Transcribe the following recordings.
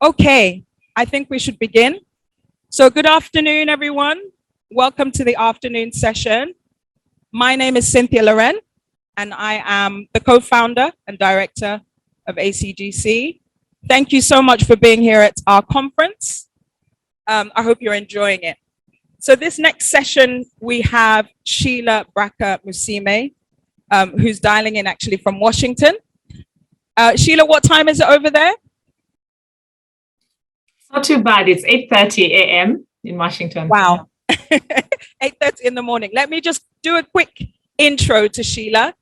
Okay, I think we should begin. So good afternoon, everyone. Welcome to the afternoon session. My name is Cynthia Lareine, and I am the co-founder and director of ACGC. Thank you so much for being here at our conference. I hope you're enjoying it. So this next session, we have Sheila Braka Musiime, who's dialing in actually from Washington. Sheila, what time is it over there? Not too bad. It's 8:30 a.m. in Washington. Wow. 8:30 in the morning. Let me just do a quick intro to Sheila.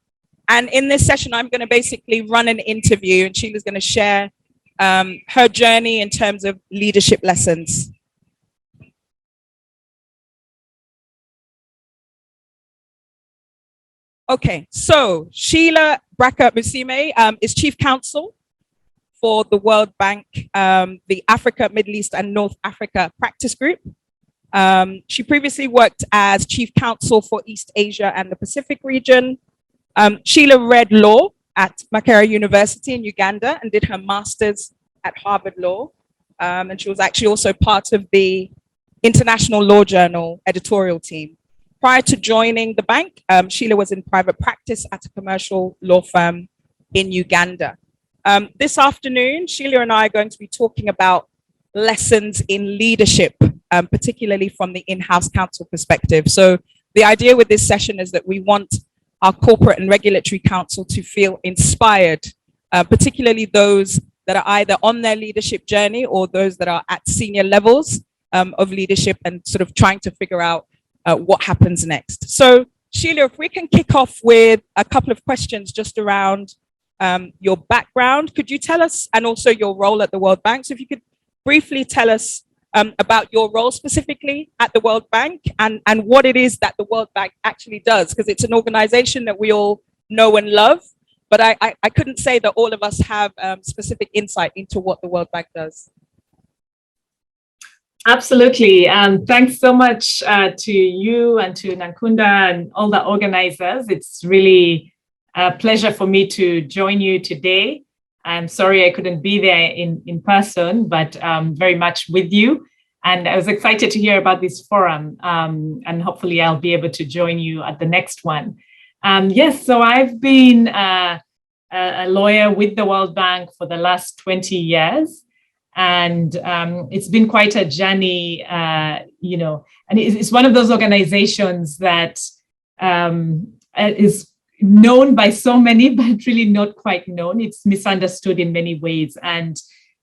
And in this session, I'm going to basically run an interview, and Sheila's going to share her journey in terms of leadership lessons. Okay, so Sheila Braka Musiime is Chief Counsel for the World Bank, the Africa, Middle East and North Africa Practice Group. She previously worked as Chief Counsel for East Asia and the Pacific region. Sheila read law at Makerere University in Uganda and did her master's at Harvard Law. And she was actually also part of the International Law Journal editorial team. Prior to joining the bank, Sheila was in private practice at a commercial law firm in Uganda. This afternoon, Sheila and I are going to be talking about lessons in leadership, particularly from the in-house counsel perspective. So the idea with this session is that we want our corporate and regulatory counsel to feel inspired, particularly those that are either on their leadership journey or those that are at senior levels of leadership and sort of trying to figure out what happens next. So Sheila, if we can kick off with a couple of questions just around your background, could you tell us, and also your role at the World Bank? So if you could briefly tell us about your role specifically at the World Bank and what it is that the World Bank actually does, because it's an organization that we all know and love, but I couldn't say that all of us have specific insight into what the World Bank does. Absolutely. Thanks so much to you and to Nankunda and all the organizers. It's really a pleasure for me to join you today. I'm sorry I couldn't be there in person, but very much with you. And I was excited to hear about this forum, and hopefully I'll be able to join you at the next one. Yes, so I've been a lawyer with the World Bank for the last 20 years. And it's been quite a journey, and it's one of those organizations that is known by so many, but really not quite known. It's misunderstood in many ways. And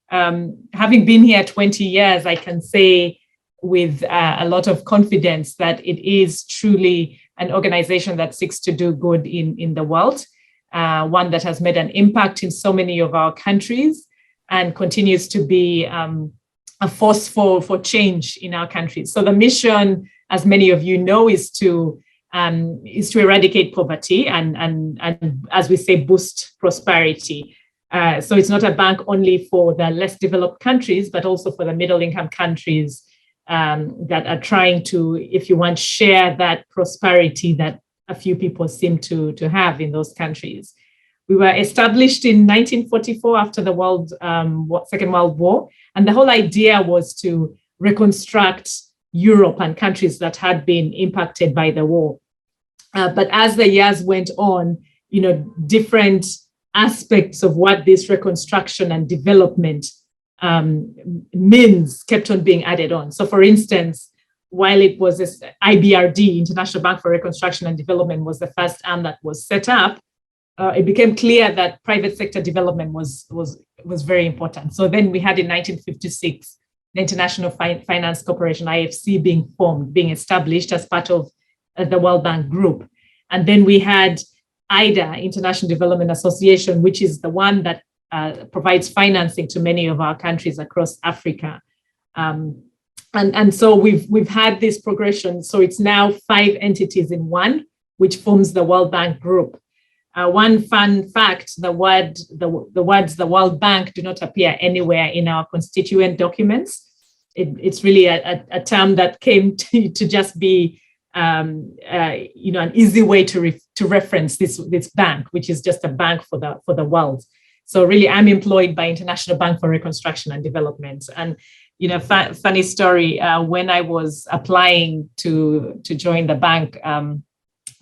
having been here 20 years, I can say with a lot of confidence that it is truly an organization that seeks to do good in the world, one that has made an impact in so many of our countries and continues to be a force for change in our countries. So the mission, as many of you know, is to eradicate poverty and as we say, boost prosperity. So it's not a bank only for the less developed countries, but also for the middle income countries that are trying to, if you want, share that prosperity that a few people seem to have in those countries. We were established in 1944 after the Second World War. And the whole idea was to reconstruct Europe and countries that had been impacted by the war. But as the years went on, different aspects of what this reconstruction and development means kept on being added on. So for instance, while it was this IBRD, International Bank for Reconstruction and Development, was the first arm that was set up, it became clear that private sector development was very important. So then we had in 1956, the International Finance Corporation, IFC, being established as part of the World Bank Group. And then we had IDA, International Development Association, which is the one that provides financing to many of our countries across Africa. And so we've had this progression. So it's now 5 entities in one, which forms the World Bank Group. One fun fact, the words the World Bank do not appear anywhere in our constituent documents. It's really a term that came to just be an easy way to reference this bank, which is just a bank for the world. So really, I'm employed by International Bank for Reconstruction and Development. And, funny story, when I was applying to join the bank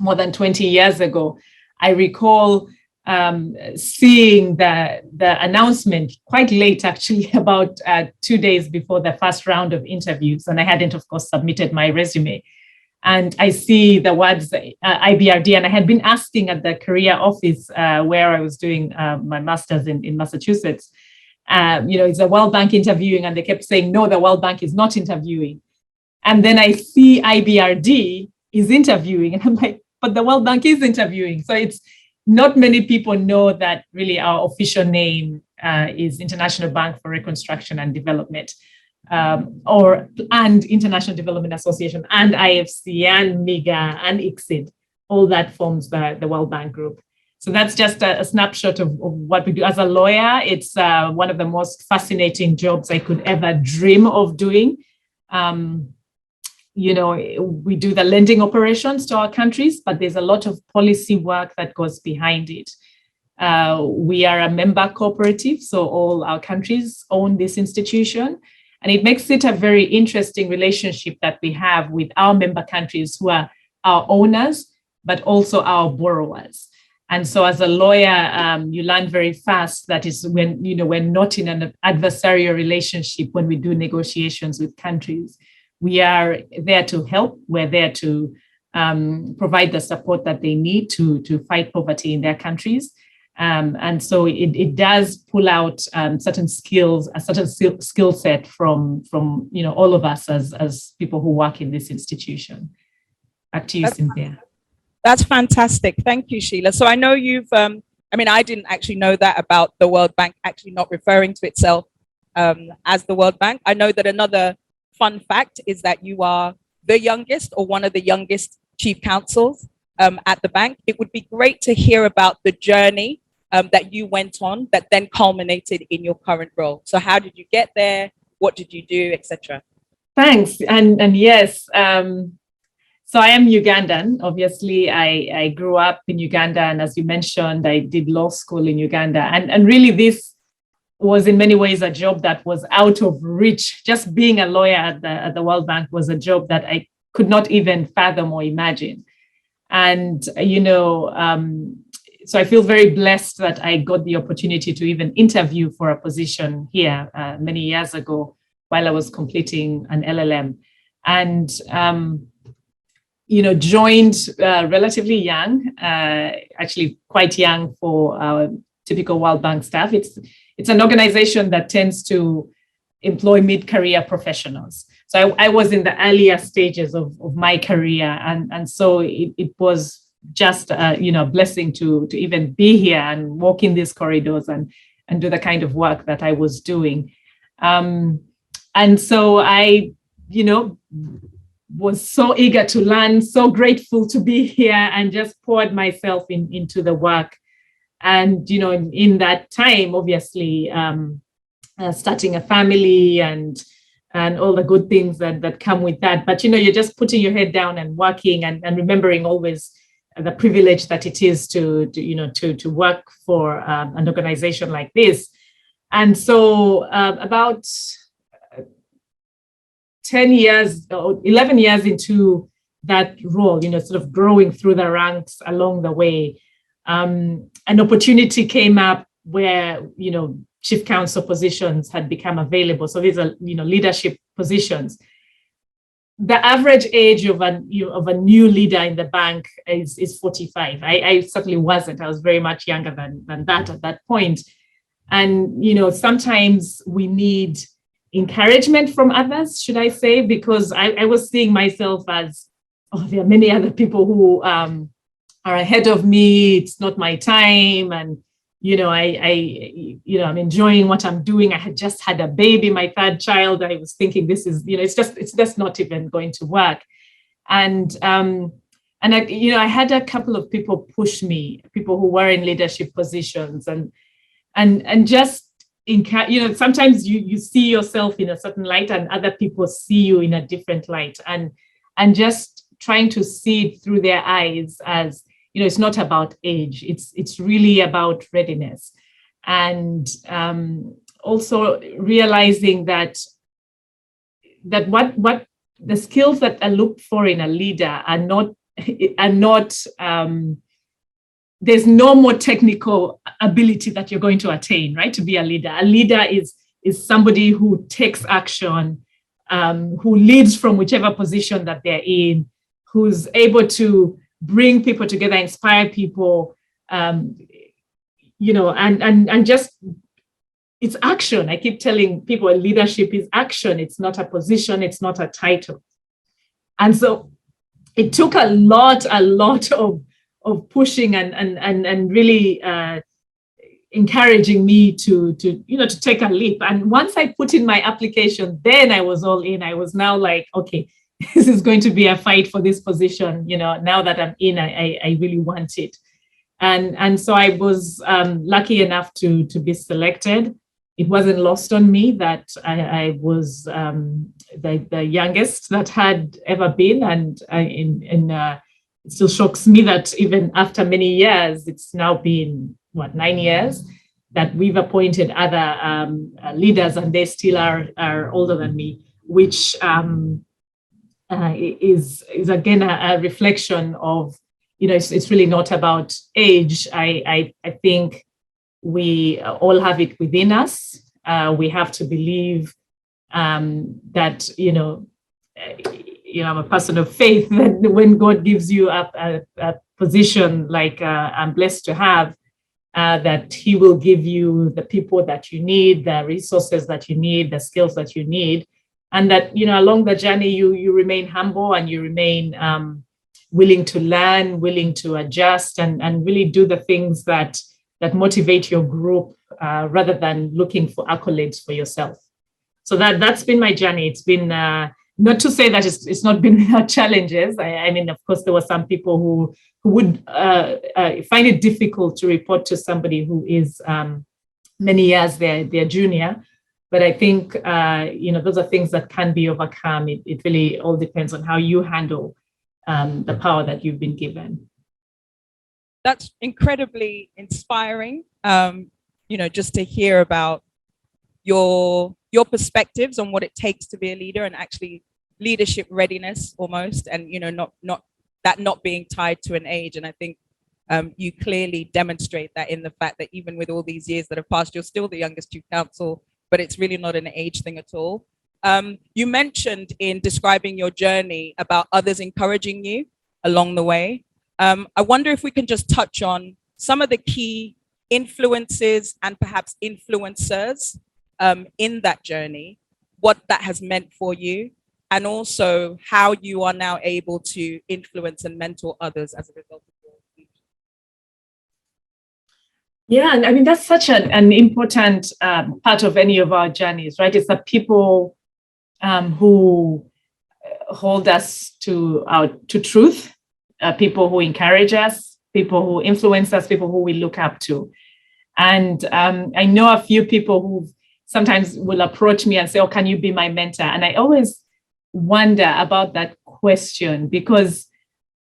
more than 20 years ago, I recall seeing the announcement quite late, actually, about 2 days before the first round of interviews. And I hadn't, of course, submitted my resume. And I see the words IBRD, and I had been asking at the career office where I was doing my master's in Massachusetts, is the World Bank interviewing? And they kept saying, no, the World Bank is not interviewing. And then I see IBRD is interviewing, and I'm like, but the World Bank is interviewing. So it's not many people know that really our official name is International Bank for Reconstruction and Development. And International Development Association and IFC and MIGA and ICSID, all that forms the World Bank Group. So that's just a snapshot of what we do. As a lawyer, it's one of the most fascinating jobs I could ever dream of doing. We do the lending operations to our countries, but there's a lot of policy work that goes behind it. We are a member cooperative, so all our countries own this institution. And it makes it a very interesting relationship that we have with our member countries who are our owners, but also our borrowers. And so as a lawyer, you learn very fast that is when, we're not in an adversarial relationship when we do negotiations with countries. We are there to help. We're there to provide the support that they need to fight poverty in their countries. And so it does pull out certain skills, a certain skill set from all of us as people who work in this institution. Back to you, Cynthia. That's fantastic. Thank you, Sheila. So I know you've, I didn't actually know that about the World Bank actually not referring to itself as the World Bank. I know that another fun fact is that you are the youngest or one of the youngest chief counsels at the bank. It would be great to hear about the journey that you went on that then culminated in your current role. So how did you get there? What did you do, etc.? Thanks. And yes, so I am Ugandan. Obviously, I grew up in Uganda. And as you mentioned, I did law school in Uganda. And really, this was in many ways a job that was out of reach. Just being a lawyer at the World Bank was a job that I could not even fathom or imagine. And, so I feel very blessed that I got the opportunity to even interview for a position here many years ago while I was completing an LLM. And, joined relatively young, actually quite young for our typical World Bank staff. It's an organization that tends to employ mid-career professionals. So I was in the earlier stages of my career. And so it was just a blessing to even be here and walk in these corridors and do the kind of work that I was doing. And so I, was so eager to learn, so grateful to be here, and just poured myself into the work. And, in that time, obviously, starting a family and all the good things that come with that. But, you're just putting your head down and working and remembering always the privilege that it is to work for an organization like this. And so about 10 years or 11 years into that role, sort of growing through the ranks along the way, an opportunity came up where, chief counsel positions had become available. So these are, leadership positions. The average age of a new leader in the bank is 45. I certainly wasn't. I was very much younger than that at that point. And, sometimes we need encouragement from others, should I say, because I was seeing myself as, there are many other people who are ahead of me. It's not my time. And, I'm enjoying what I'm doing. I had just had a baby, my third child. I was thinking this is, it's just not even going to work. And I had a couple of people push me, people who were in leadership positions and just, sometimes you see yourself in a certain light and other people see you in a different light, and just trying to see it through their eyes as, it's not about age. It's really about readiness. and also realizing that what the skills that are looked for in a leader are not there's no more technical ability that you're going to attain, right? To be a leader. A leader is somebody who takes action, who leads from whichever position that they're in, who's able to bring people together, inspire people, and just, it's action. I keep telling people leadership is action. It's not a position. It's not a title. And so it took a lot of pushing and really encouraging me to take a leap. And once I put in my application, then I was all in. I was now like, okay, this is going to be a fight for this position. Now that I'm in, I really want it. And so I was lucky enough to be selected. It wasn't lost on me that I was the youngest that had ever been, and it still shocks me that even after many years, it's now been 9 years that we've appointed other leaders, and they still are older than me, which is again a reflection of, it's really not about age. I think we all have it within us. We have to believe that, I'm a person of faith, that when God gives you a position like I'm blessed to have, that He will give you the people that you need, the resources that you need, the skills that you need, and that, along the journey, you remain humble and you remain willing to learn, willing to adjust, and really do the things that motivate your group rather than looking for accolades for yourself. So that's been my journey. It's been not to say that it's not been without challenges. I mean, of course, there were some people who would find it difficult to report to somebody who is many years their junior. But I think, those are things that can be overcome. It really all depends on how you handle the power that you've been given. That's incredibly inspiring, just to hear about your perspectives on what it takes to be a leader, and actually leadership readiness almost, and not being tied to an age. And I think you clearly demonstrate that in the fact that even with all these years that have passed, you're still the youngest chief counsel, but it's really not an age thing at all. You mentioned in describing your journey about others encouraging you along the way. I wonder if we can just touch on some of the key influences and perhaps influencers in that journey, what that has meant for you, and also how you are now able to influence and mentor others as a result of your speech. Yeah, and I mean, that's such an important part of any of our journeys, right? It's the people who hold us to truth, people who encourage us, people who influence us, people who we look up to. And I know a few people who sometimes will approach me and say, oh, can you be my mentor? And I always wonder about that question, because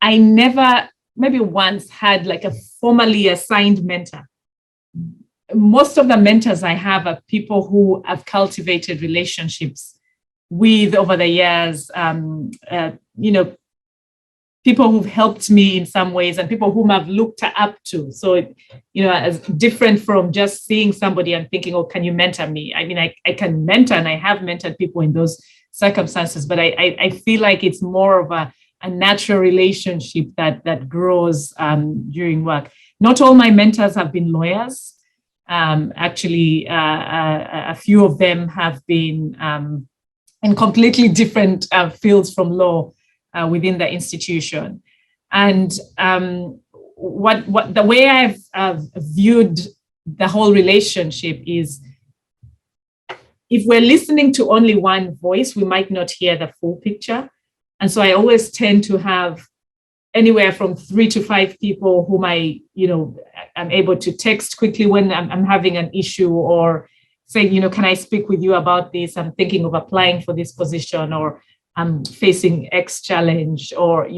I never, maybe once, had like a formally assigned mentor. Most of the mentors I have are people who have cultivated relationships with over the years, people who've helped me in some ways and people whom I've looked up to. So, as different from just seeing somebody and thinking, oh, can you mentor me? I mean, I can mentor, and I have mentored people in those circumstances, but I feel like it's more of a natural relationship that grows during work. Not all my mentors have been lawyers. Actually, a few of them have been in completely different fields from law within the institution. And what the way I've viewed the whole relationship is, if we're listening to only one voice, we might not hear the full picture. And so I always tend to have anywhere from 3 to 5 people whom I'm able to text quickly when I'm having an issue, or say, can I speak with you about this? I'm thinking of applying for this position, or I'm facing X challenge, or,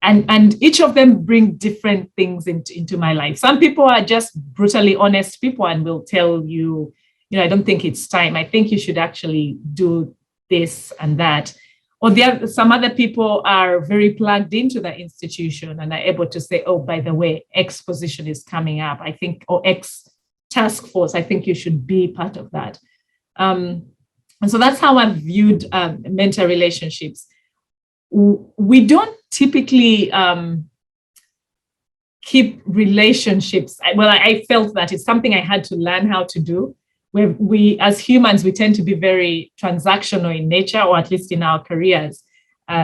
and each of them bring different things into my life. Some people are just brutally honest people and will tell you, I don't think it's time. I think you should actually do this and that. Or some other people are very plugged into the institution and are able to say, oh, by the way, X position is coming up, I think, or X task force, I think you should be part of that. And so that's how I've viewed mentor relationships. We don't typically keep relationships. Well, I felt that it's something I had to learn how to do. Where we, as humans, we tend to be very transactional in nature, or at least in our careers.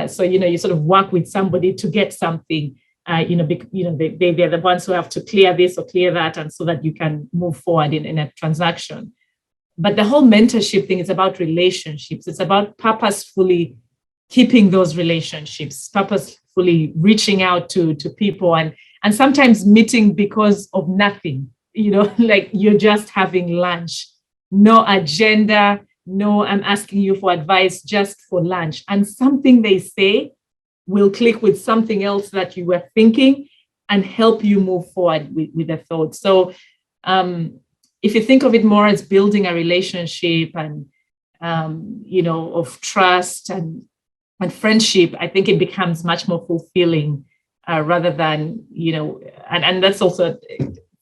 So, you sort of work with somebody to get something, they're the ones who have to clear this or clear that, and so that you can move forward in a transaction. But the whole mentorship thing is about relationships. It's about purposefully keeping those relationships, purposefully reaching out to people, and sometimes meeting because of nothing, like you're just having lunch. No agenda, no, I'm asking you for advice, just for lunch. And something they say will click with something else that you were thinking and help you move forward with a thought. So if you think of it more as building a relationship and, of trust and friendship, I think it becomes much more fulfilling rather than, and that's also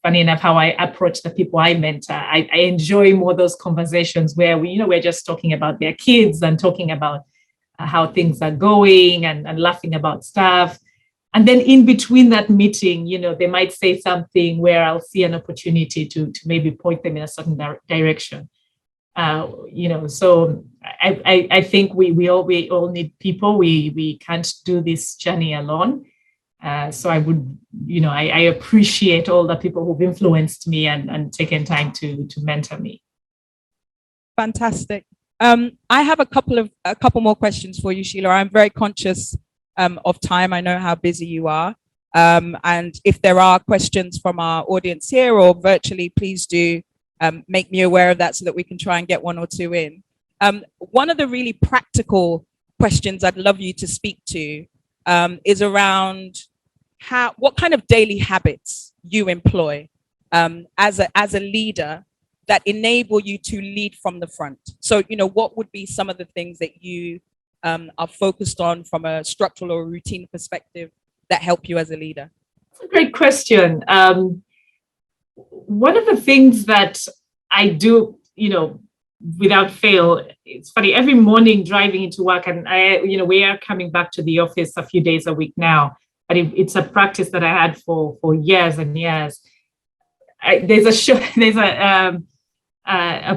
funny enough, how I approach the people I mentor. I enjoy more those conversations where we're just talking about their kids and talking about how things are going and laughing about stuff. And then in between that meeting, they might say something where I'll see an opportunity to maybe point them in a certain direction. So I think we all need people. We can't do this journey alone. So I would, I appreciate all the people who've influenced me and taken time to mentor me. Fantastic. I have a couple more questions for you, Sheila. I'm very conscious of time. I know how busy you are. And if there are questions from our audience here or virtually, please do make me aware of that so that we can try and get one or two in. One of the really practical questions I'd love you to speak to is around what kind of daily habits you employ as a leader that enable you to lead from the front. So, what would be some of the things that you are focused on from a structural or routine perspective that help you as a leader? That's a great question. One of the things that I do, without fail, it's funny, every morning driving into work, and we are coming back to the office a few days a week now, but it's a practice that I had for years and years. There's a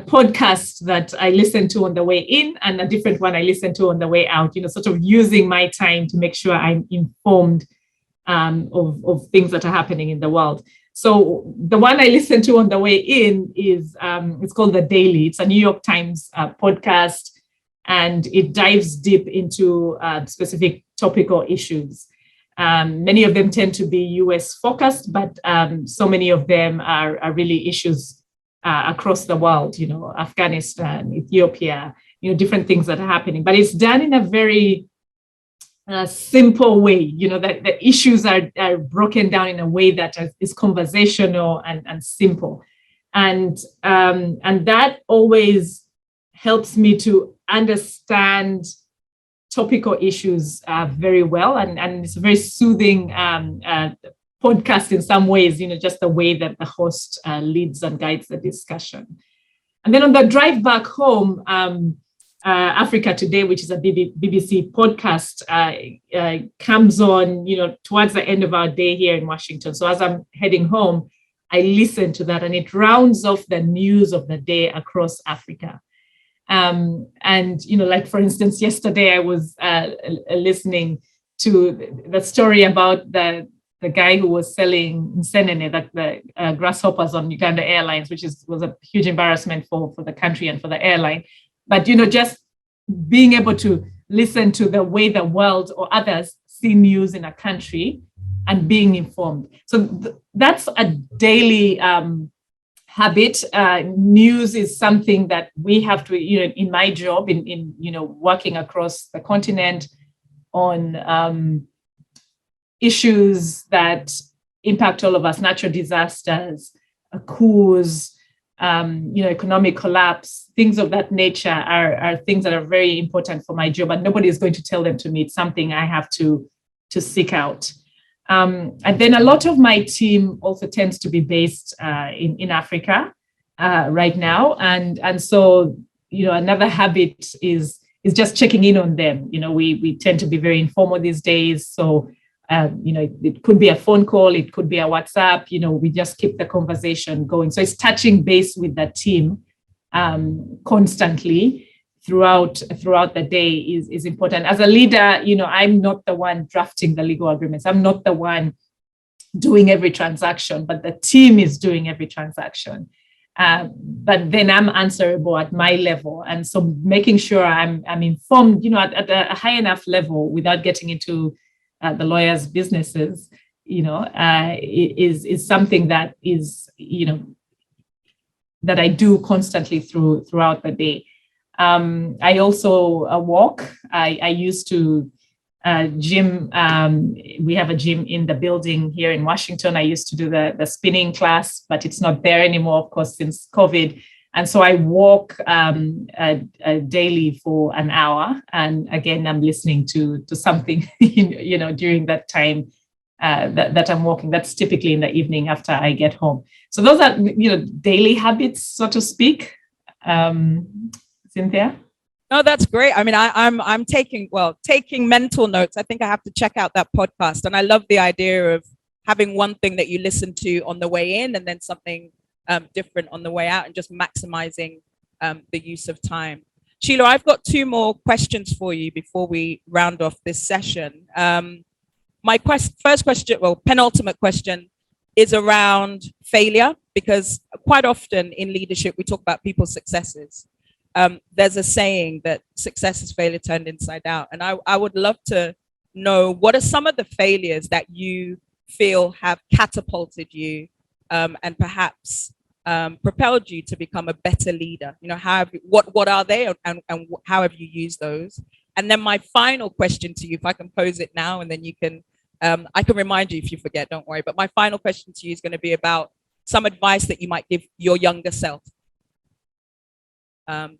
podcast that I listen to on the way in and a different one I listen to on the way out, sort of using my time to make sure I'm informed of things that are happening in the world. So the one I listen to on the way in is, it's called The Daily. It's a New York Times podcast, and it dives deep into specific topical issues. Many of them tend to be US focused, but so many of them are really issues across the world, Afghanistan, Ethiopia, different things that are happening. But it's done in a very simple way, that the issues are broken down in a way that is conversational and simple. And that always helps me to understand topical issues very well. And it's a very soothing podcast in some ways, just the way that the host leads and guides the discussion. And then on the drive back home, Africa Today, which is a BBC podcast, comes on, towards the end of our day here in Washington. So as I'm heading home, I listen to that, and it rounds off the news of the day across Africa. And, like, for instance, yesterday I was listening to the story about the guy who was selling nsenene, that the grasshoppers on Uganda Airlines, which was a huge embarrassment for the country and for the airline. But, just being able to listen to the way the world or others see news in a country and being informed. So that's a daily habit. News is something that we have to, in my job, in working across the continent on issues that impact all of us, natural disasters, coups, economic collapse, things of that nature are things that are very important for my job, and nobody is going to tell them to me. It's something I have to seek out. And then a lot of my team also tends to be based in Africa right now, and so another habit is just checking in on them. We tend to be very informal these days, so it could be a phone call, it could be a WhatsApp. We just keep the conversation going. So it's touching base with the team constantly throughout the day is important. As a leader, I'm not the one drafting the legal agreements. I'm not the one doing every transaction, but the team is doing every transaction. But then I'm answerable at my level. And so making sure I'm informed, at a high enough level without getting into the lawyers' businesses, is something that is, that I do constantly throughout the day. I also walk. I used to gym. We have a gym in the building here in Washington. I used to do the spinning class, but it's not there anymore, of course, since COVID. And so I walk daily for an hour. And again, I'm listening to something, during that time that I'm walking. That's typically in the evening after I get home. So those are, daily habits, so to speak. Cynthia? No, that's great. I mean, I'm taking mental notes. I think I have to check out that podcast. And I love the idea of having one thing that you listen to on the way in and then something different on the way out, and just maximizing the use of time. Sheila, I've got two more questions for you before we round off this session. My first question, penultimate question, is around failure, because quite often in leadership, we talk about people's successes. There's a saying that success is failure turned inside out. And I would love to know, what are some of the failures that you feel have catapulted you and perhaps propelled you to become a better leader? What are they, and how have you used those? And then my final question to you, if I can pose it now, and then you can, I can remind you if you forget, don't worry. But my final question to you is going to be about some advice that you might give your younger self.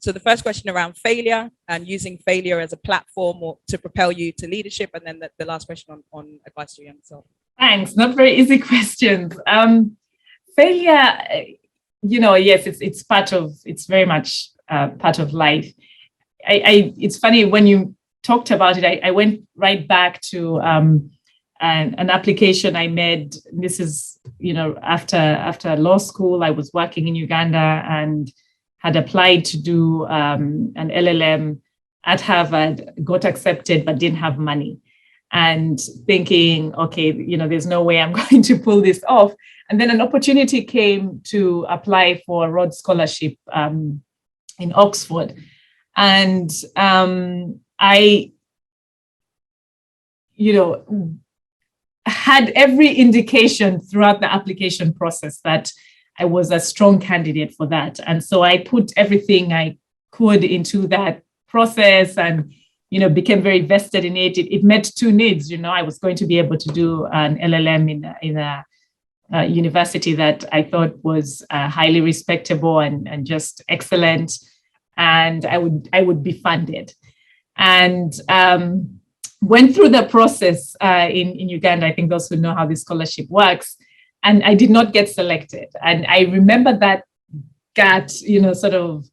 So the first question around failure and using failure as a platform or to propel you to leadership, and then the last question on advice to your younger self. Thanks. Not very easy questions. Failure, yes, it's very much part of life. It's funny, when you talked about it, I went right back to an application I made. This is, after law school. I was working in Uganda and had applied to do an LLM at Harvard, got accepted, but didn't have money. And thinking, okay, there's no way I'm going to pull this off. And then an opportunity came to apply for a Rhodes Scholarship in Oxford. And I, had every indication throughout the application process that I was a strong candidate for that. And so I put everything I could into that process and, became very vested in it. It met two needs. I was going to be able to do an LLM in a university that I thought was highly respectable and just excellent. And I would be funded. And went through the process in Uganda. I think those who know how this scholarship works. And I did not get selected. And I remember that gut, sort of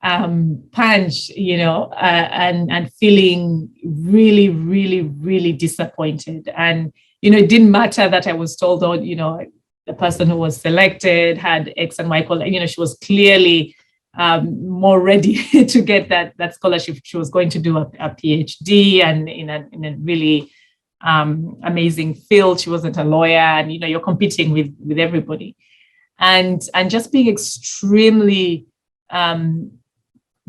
punch, and feeling really, really, really disappointed. And, it didn't matter that I was told, the person who was selected had X and Y called, she was clearly more ready to get that scholarship. She was going to do a PhD and in a really amazing field. She wasn't a lawyer, and you're competing with everybody, and just being extremely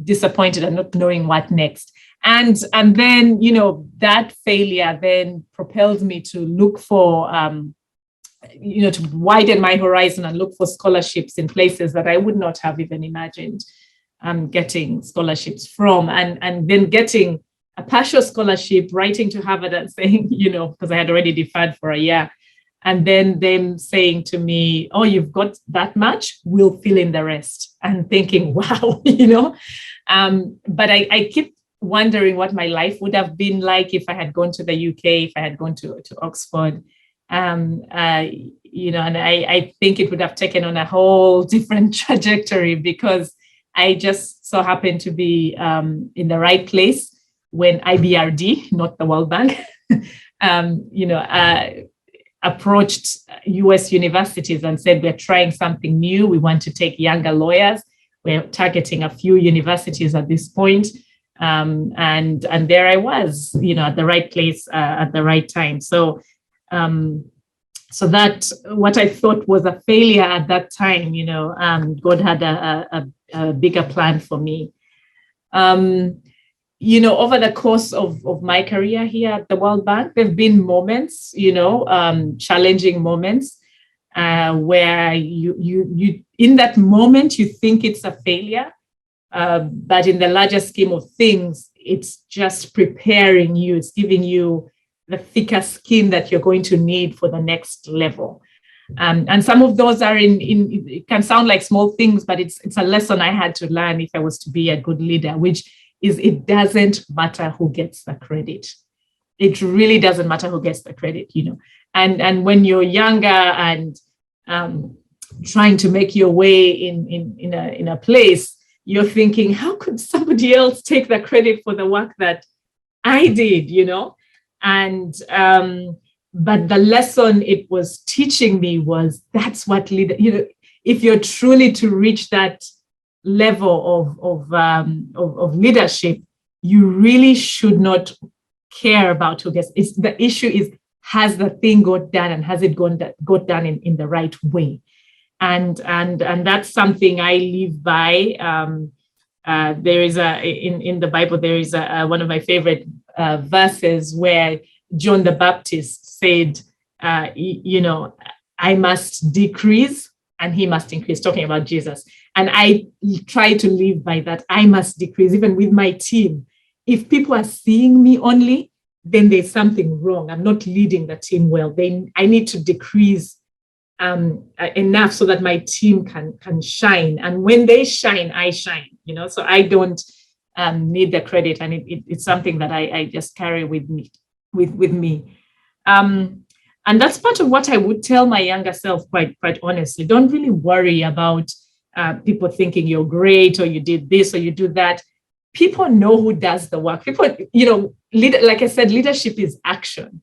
disappointed and not knowing what next. And then that failure then propelled me to look for to widen my horizon and look for scholarships in places that I would not have even imagined getting scholarships from, and then getting a partial scholarship, writing to Harvard and saying, because I had already deferred for a year, and then them saying to me, oh, you've got that much, we'll fill in the rest. And thinking, wow, but I keep wondering what my life would have been like if I had gone to the UK, if I had gone to Oxford. And I think it would have taken on a whole different trajectory, because I just so happened to be in the right place when IBRD, not the World Bank, approached US universities and said, we're trying something new. We want to take younger lawyers. We're targeting a few universities at this point. And there I was, at the right place at the right time. So that what I thought was a failure at that time, God had a bigger plan for me. Over the course of my career here at the World Bank, there have been moments, challenging moments where you in that moment, you think it's a failure. But in the larger scheme of things, it's just preparing you. It's giving you the thicker skin that you're going to need for the next level. And some of those are it can sound like small things, but it's a lesson I had to learn if I was to be a good leader, which is it doesn't matter who gets the credit. It really doesn't matter who gets the credit, And when you're younger and trying to make your way in a place, you're thinking, how could somebody else take the credit for the work that I did, And but the lesson it was teaching me was that's what if you're truly to reach that level of leadership, you really should not care about who gets. The issue is, has the thing got done, and has it got done in the right way? And that's something I live by. There is in the Bible, there is one of my favorite verses where John the Baptist said, I must decrease and he must increase, talking about Jesus. And I try to live by that. I must decrease, even with my team. If people are seeing me only, then there's something wrong. I'm not leading the team well. I need to decrease enough so that my team can shine. And when they shine, I shine, so I don't need the credit. And it's something that I just carry with me. And that's part of what I would tell my younger self, quite honestly. Don't really worry about people thinking you're great, or you did this, or you do that. People know who does the work. People, like I said, leadership is action.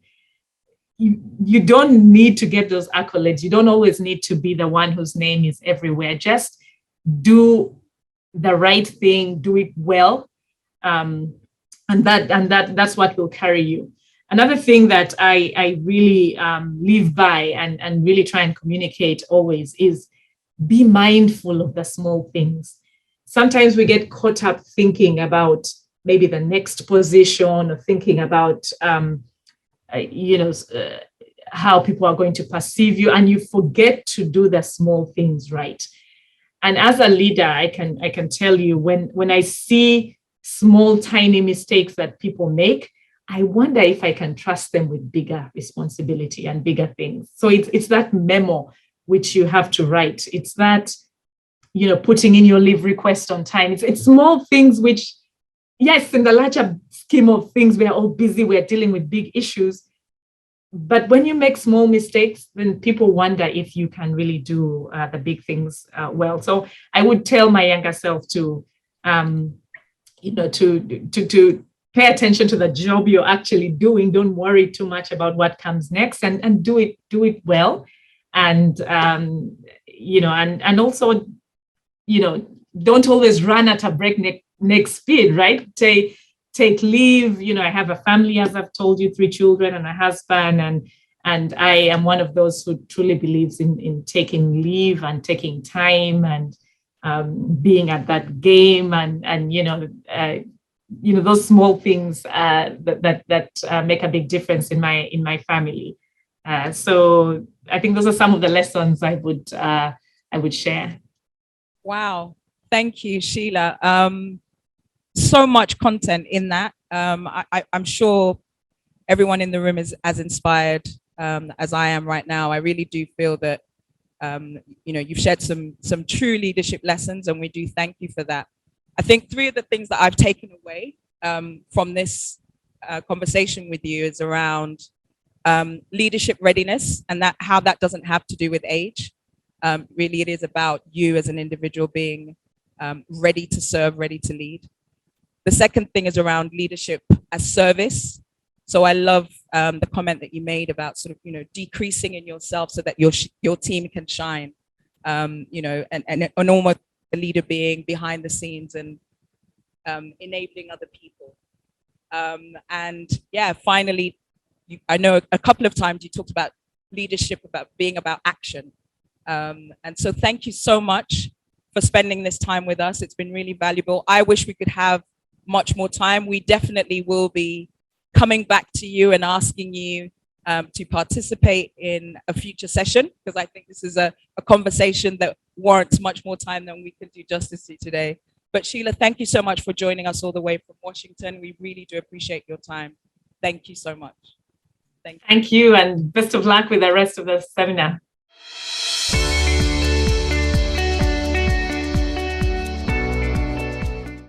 You don't need to get those accolades. You don't always need to be the one whose name is everywhere. Just do the right thing, do it well, and that's what will carry you. Another thing that I really live by and really try and communicate always is be mindful of the small things. Sometimes we get caught up thinking about maybe the next position, or thinking about how people are going to perceive you, and you forget to do the small things right. And as a leader, I can tell you, when I see small, tiny mistakes that people make, I wonder if I can trust them with bigger responsibility and bigger things. So it's that memo which you have to write. It's that, putting in your leave request on time. It's small things which, yes, in the larger scheme of things, we are all busy, we're dealing with big issues. But when you make small mistakes, then people wonder if you can really do the big things well. So I would tell my younger self to pay attention to the job you're actually doing. Don't worry too much about what comes next, and do it well. And and also, don't always run at a breakneck speed, right? Take leave. I have a family, as I've told you, 3 children and a husband, and I am one of those who truly believes in taking leave and taking time and being at that game, and those small things that make a big difference in my family. So I think those are some of the lessons I would share. Wow, thank you, Sheila. So much content in that. I'm sure everyone in the room is as inspired as I am right now. I really do feel that you've shared some true leadership lessons, and we do thank you for that. I think three of the things that I've taken away from this conversation with you is around leadership readiness, and that how that doesn't have to do with age. Really, it is about you as an individual being ready to serve, ready to lead. The second thing is around leadership as service. So I love the comment that you made about sort of, decreasing in yourself so that your team can shine, and almost a leader being behind the scenes and enabling other people. And yeah, finally, I know a couple of times you talked about leadership, about being about action. And so thank you so much for spending this time with us. It's been really valuable. I wish we could have much more time. We definitely will be coming back to you and asking you to participate in a future session, because I think this is a conversation that warrants much more time than we can do justice to today. But Sheila, thank you so much for joining us all the way from Washington. We really do appreciate your time. Thank you so much. Thank you, and best of luck with the rest of the seminar.